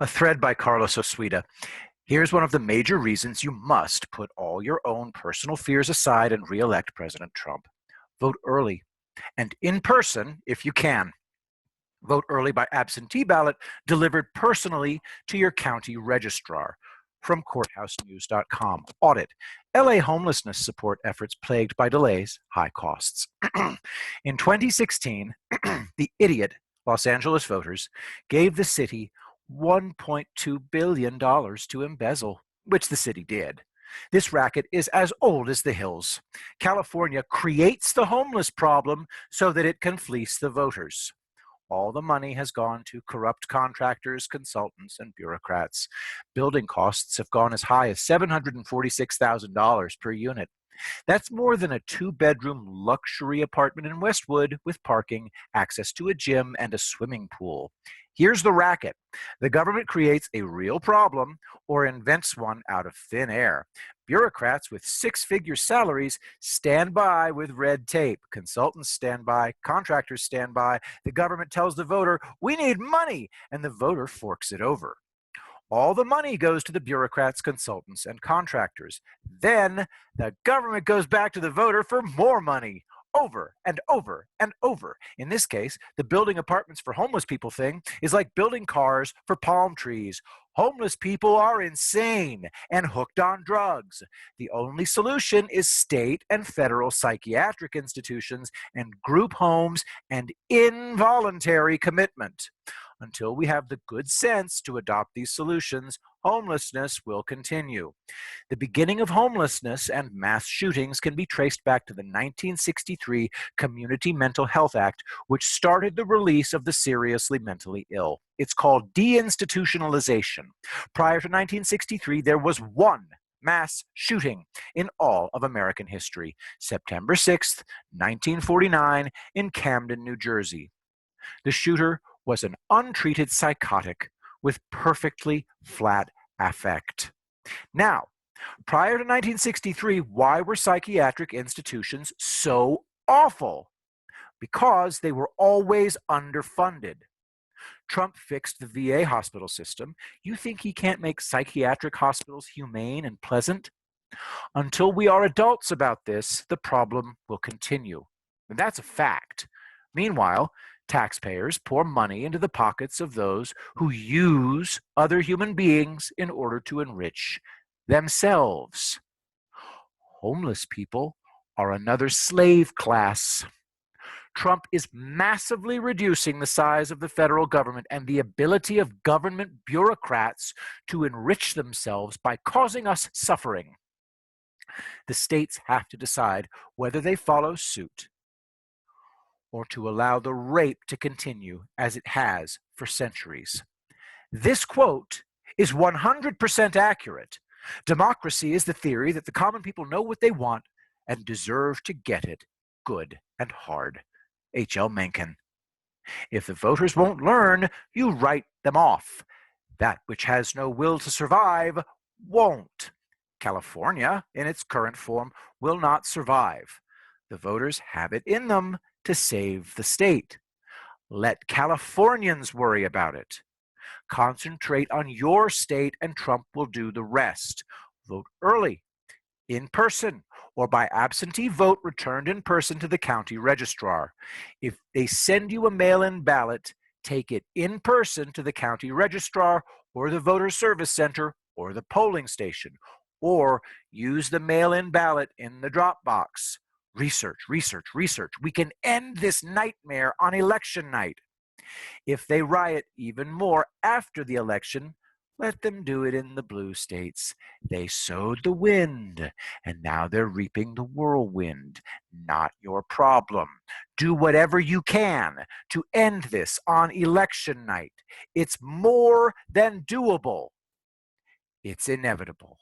A thread by Carlos Osuita. Here's one of the major reasons you must put all your own personal fears aside and re-elect President Trump. Vote early and in person if you can. Vote early by absentee ballot delivered personally to your county registrar. From courthousenews.com. Audit. LA homelessness support efforts plagued by delays, high costs. In 2016, the idiot Los Angeles voters gave the city $1.2 billion to embezzle, which the city did. This racket is as old as the hills. California creates the homeless problem so that it can fleece the voters. All the money has gone to corrupt contractors, consultants, and bureaucrats. Building costs have gone as high as $746,000 per unit. That's more than a two-bedroom luxury apartment in Westwood with parking, access to a gym, and a swimming pool. Here's the racket. The government creates a real problem or invents one out of thin air. Bureaucrats with six-figure salaries stand by with red tape. Consultants stand by. Contractors stand by. The government tells the voter, "We need money," and the voter forks it over. All the money goes to the bureaucrats, consultants, and contractors. Then the government goes back to the voter for more money, over and over and over. In this case, the building apartments for homeless people thing is like building cars for palm trees. Homeless people are insane and hooked on drugs. The only solution is state and federal psychiatric institutions and group homes and involuntary commitment. Until we have the good sense to adopt these solutions, homelessness will continue. The beginning of homelessness and mass shootings can be traced back to the 1963 Community Mental Health Act, which started the release of the seriously mentally ill. It's called deinstitutionalization. Prior to 1963, there was one mass shooting in all of American history, September 6th, 1949, in Camden, New Jersey. The shooter was an untreated psychotic with perfectly flat affect. Now, prior to 1963, why were psychiatric institutions so awful? Because they were always underfunded. Trump fixed the VA hospital system. You think he can't make psychiatric hospitals humane and pleasant? Until we are adults about this, the problem will continue. And that's a fact. Meanwhile, taxpayers pour money into the pockets of those who use other human beings in order to enrich themselves. Homeless people are another slave class. Trump is massively reducing the size of the federal government and the ability of government bureaucrats to enrich themselves by causing us suffering. The states have to decide whether they follow suit or to allow the rape to continue as it has for centuries. This quote is 100% accurate. Democracy is the theory that the common people know what they want and deserve to get it good and hard. H.L. Mencken. If the voters won't learn, you write them off. That which has no will to survive won't. California, in its current form, will not survive. The voters have it in them to save the state. Let Californians worry about it. Concentrate on your state and Trump will do the rest. Vote early, in person, or by absentee vote returned in person to the county registrar. If they send you a mail-in ballot, take it in person to the county registrar or the voter service center or the polling station, or use the mail-in ballot in the drop box. Research, research, research. We can end this nightmare on election night. If they riot even more after the election, let them do it in the blue states. They sowed the wind, and now they're reaping the whirlwind. Not your problem. Do whatever you can to end this on election night. It's more than doable. It's inevitable.